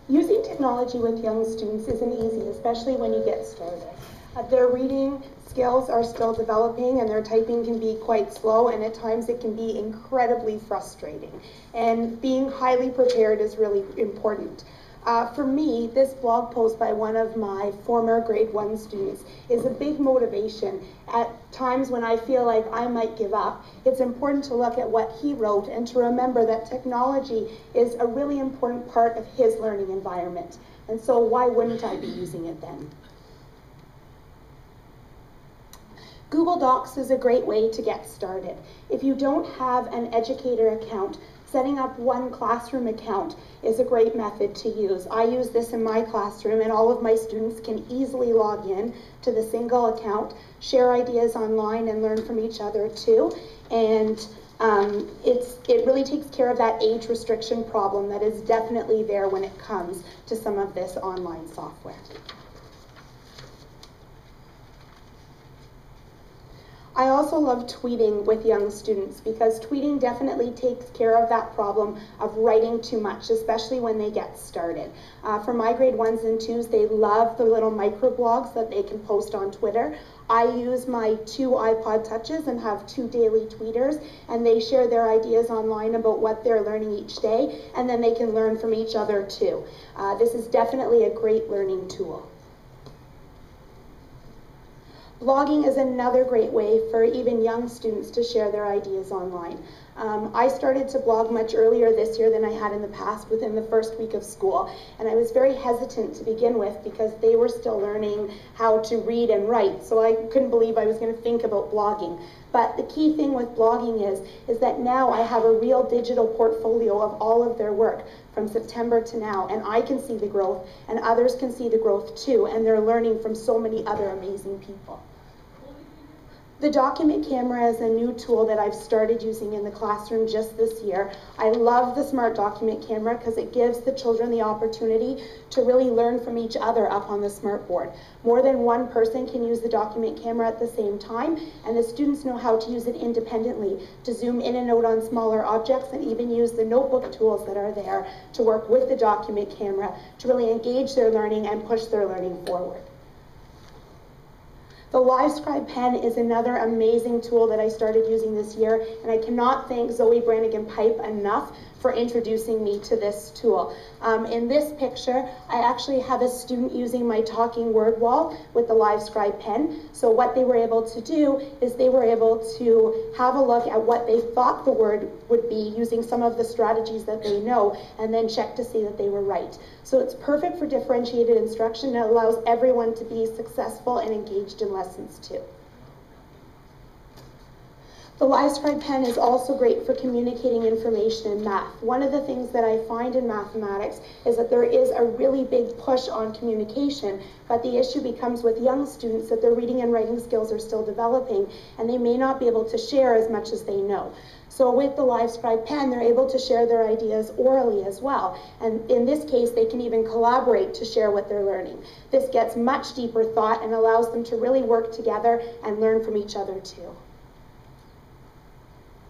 Using technology with young students isn't easy, especially when you get started. Their reading skills are still developing and their typing can be quite slow, and at times it can be incredibly frustrating. And being highly prepared is really important. For me, this blog post by one of my former grade 1 students is a big motivation. At times when I feel like I might give up, it's important to look at what he wrote and to remember that technology is a really important part of his learning environment. And so why wouldn't I be using it then? Google Docs is a great way to get started. If you don't have an educator account, setting up one classroom account is a great method to use. I use this in my classroom, and all of my students can easily log in to the single account, share ideas online, and learn from each other too. And it really takes care of that age restriction problem that is definitely there when it comes to some of this online software. I also love tweeting with young students because tweeting definitely takes care of that problem of writing too much, especially when they get started. For my grade 1s and 2s, they love the little microblogs that they can post on Twitter. I use my 2 iPod Touches and have 2 daily tweeters, and they share their ideas online about what they're learning each day, and then they can learn from each other too. This is definitely a great learning tool. Blogging is another great way for even young students to share their ideas online. I started to blog much earlier this year than I had in the past, within the first week of school, and I was very hesitant to begin with because they were still learning how to read and write, so I couldn't believe I was going to think about blogging. But the key thing with blogging is that now I have a real digital portfolio of all of their work from September to now, and I can see the growth, and others can see the growth too, and they're learning from so many other amazing people. The document camera is a new tool that I've started using in the classroom just this year. I love the smart document camera because it gives the children the opportunity to really learn from each other up on the smart board. More than one person can use the document camera at the same time, and the students know how to use it independently to zoom in and out on smaller objects, and even use the notebook tools that are there to work with the document camera to really engage their learning and push their learning forward. The LiveScribe pen is another amazing tool that I started using this year, and I cannot thank Zoe Brannigan-Pipe enough for introducing me to this tool. In this picture, I actually have a student using my talking word wall with the LiveScribe pen. So what they were able to do is they were able to have a look at what they thought the word would be using some of the strategies that they know, and then check to see that they were right. So it's perfect for differentiated instruction. It allows everyone to be successful and engaged in lessons too. The LiveScribe pen is also great for communicating information in math. One of the things that I find in mathematics is that there is a really big push on communication, but the issue becomes with young students that their reading and writing skills are still developing, and they may not be able to share as much as they know. So with the LiveScribe pen, they're able to share their ideas orally as well. And in this case, they can even collaborate to share what they're learning. This gets much deeper thought and allows them to really work together and learn from each other too.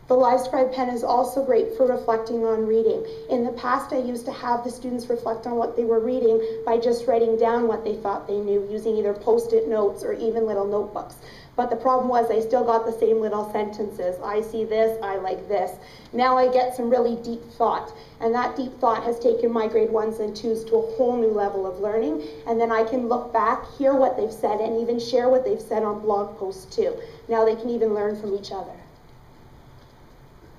The LiveScribe pen is also great for reflecting on reading. In the past, I used to have the students reflect on what they were reading by just writing down what they thought they knew, using either post-it notes or even little notebooks. But the problem was I still got the same little sentences. I see this, I like this. Now I get some really deep thought, and that deep thought has taken my grade 1s and 2s to a whole new level of learning, and then I can look back, hear what they've said, and even share what they've said on blog posts too. Now they can even learn from each other.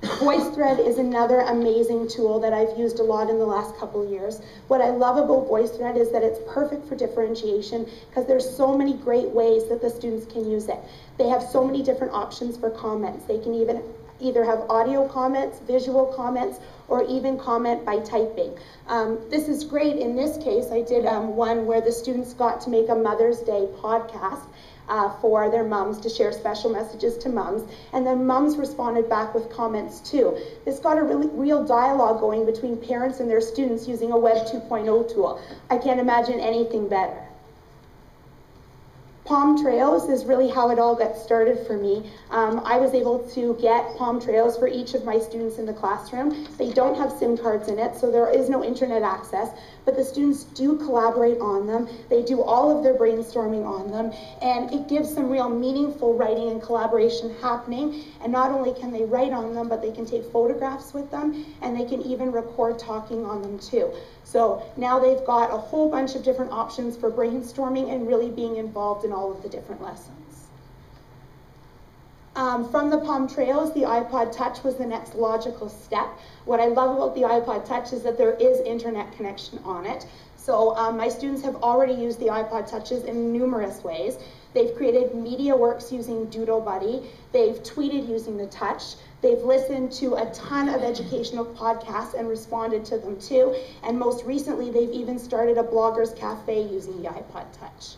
VoiceThread is another amazing tool that I've used a lot in the last couple of years. What I love about VoiceThread is that it's perfect for differentiation because there's so many great ways that the students can use it. They have so many different options for comments. They can even either have audio comments, visual comments, or even comment by typing. This is great. In this case, I did one where the students got to make a Mother's Day podcast for their mums to share special messages to mums, and then mums responded back with comments too. This got a really real dialogue going between parents and their students using a Web 2.0 tool. I can't imagine anything better. Palm Trails is really how it all got started for me. I was able to get Palm Trails for each of my students in the classroom. They don't have SIM cards in it, so there is no internet access, but the students do collaborate on them. They do all of their brainstorming on them, and it gives some real meaningful writing and collaboration happening. And not only can they write on them, but they can take photographs with them, and they can even record talking on them too. So now they've got a whole bunch of different options for brainstorming and really being involved in all of the different lessons. From the Palm Trails, the iPod Touch was the next logical step. What I love about the iPod Touch is that there is internet connection on it. So my students have already used the iPod Touches in numerous ways. They've created media works using Doodle Buddy. They've tweeted using the Touch. They've listened to a ton of educational podcasts and responded to them too. And most recently, they've even started a bloggers cafe using the iPod Touch.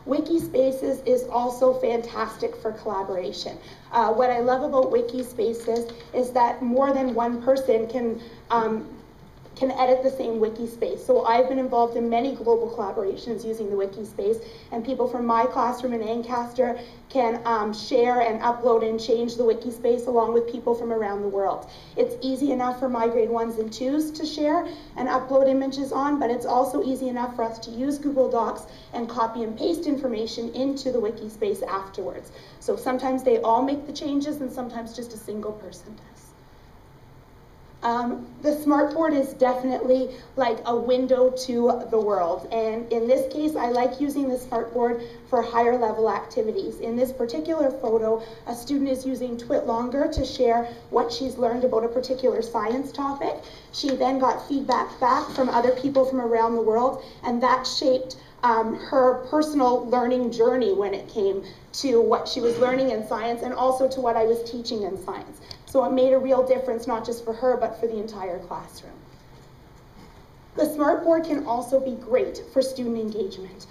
Wikispaces is also fantastic for collaboration. What I love about Wikispaces is that more than one person can edit the same Wikispace. So I've been involved in many global collaborations using the Wikispace, and people from my classroom in Ancaster can share and upload and change the Wikispace along with people from around the world. It's easy enough for my grade 1s and 2s to share and upload images on, but it's also easy enough for us to use Google Docs and copy and paste information into the Wikispace afterwards. So sometimes they all make the changes and sometimes just a single person does. The smartboard is definitely like a window to the world, and in this case I like using the smartboard for higher level activities. In this particular photo, a student is using TwitLonger to share what she's learned about a particular science topic. She then got feedback back from other people from around the world, and that shaped her personal learning journey when it came to what she was learning in science and also to what I was teaching in science. So it made a real difference, not just for her, but for the entire classroom. The smartboard can also be great for student engagement.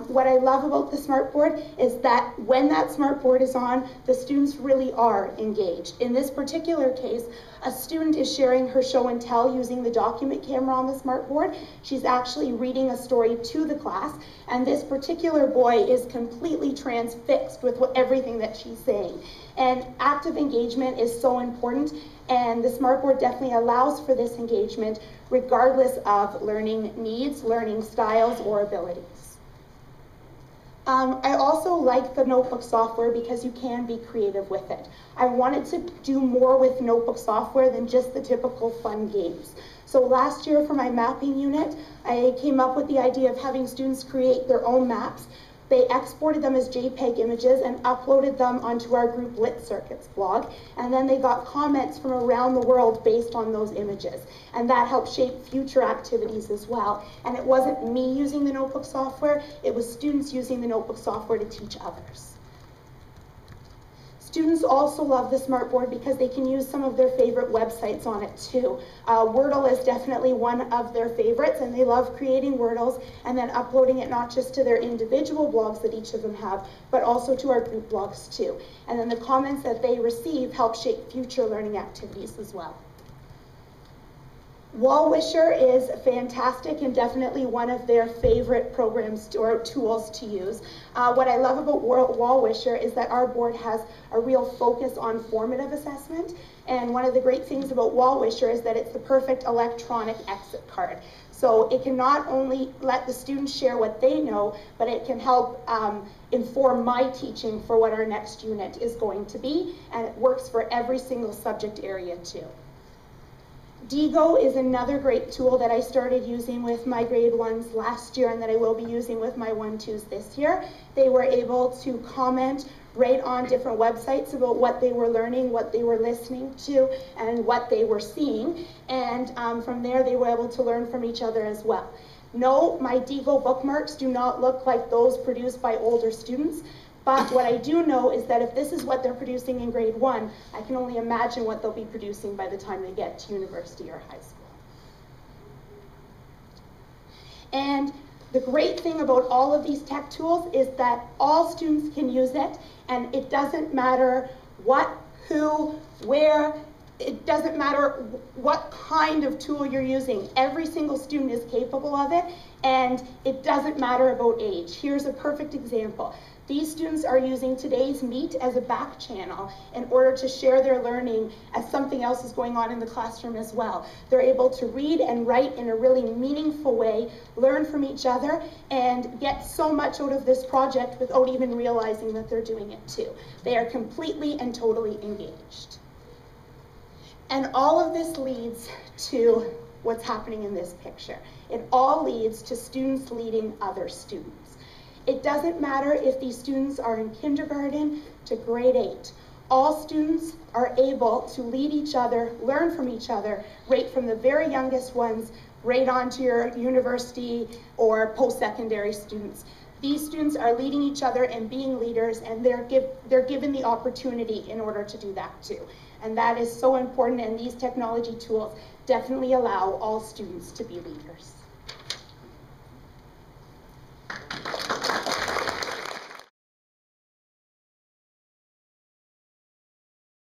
What I love about the smartboard is that when that smartboard is on, the students really are engaged. In this particular case, a student is sharing her show and tell using the document camera on the smartboard. She's actually reading a story to the class, and this particular boy is completely transfixed with everything that she's saying. And active engagement is so important, and the smartboard definitely allows for this engagement regardless of learning needs, learning styles, or abilities. I also like the notebook software because you can be creative with it. I wanted to do more with notebook software than just the typical fun games. So last year for my mapping unit, I came up with the idea of having students create their own maps. They exported them as JPEG images and uploaded them onto our group Lit Circuits blog, and then they got comments from around the world based on those images, and that helped shape future activities as well. And it wasn't me using the notebook software, it was students using the notebook software to teach others. Students also love the smartboard because they can use some of their favorite websites on it too. Wordle is definitely one of their favorites, and they love creating Wordles and then uploading it not just to their individual blogs that each of them have, but also to our group blogs too. And then the comments that they receive help shape future learning activities as well. Wallwisher is fantastic and definitely one of their favorite programs or tools to use. What I love about Wallwisher is that our board has a real focus on formative assessment, and one of the great things about Wallwisher is that it's the perfect electronic exit card. So it can not only let the students share what they know, but it can help inform my teaching for what our next unit is going to be, and it works for every single subject area too. Diigo is another great tool that I started using with my grade 1s last year and that I will be using with my 1-2s this year. They were able to comment right on different websites about what they were learning, what they were listening to, and what they were seeing. And from there, they were able to learn from each other as well. No, my Diigo bookmarks do not look like those produced by older students. But what I do know is that if this is what they're producing in grade 1, I can only imagine what they'll be producing by the time they get to university or high school. And the great thing about all of these tech tools is that all students can use it, and it doesn't matter what, who, where. It doesn't matter what kind of tool you're using. Every single student is capable of it, and it doesn't matter about age. Here's a perfect example. These students are using today's Meet as a back channel in order to share their learning as something else is going on in the classroom as well. They're able to read and write in a really meaningful way, learn from each other, and get so much out of this project without even realizing that they're doing it too. They are completely and totally engaged. And all of this leads to what's happening in this picture. It all leads to students leading other students. It doesn't matter if these students are in kindergarten to grade 8. All students are able to lead each other, learn from each other, right from the very youngest ones, right on to your university or post-secondary students. These students are leading each other and being leaders, and they're given the opportunity in order to do that too. And that is so important, and these technology tools definitely allow all students to be leaders.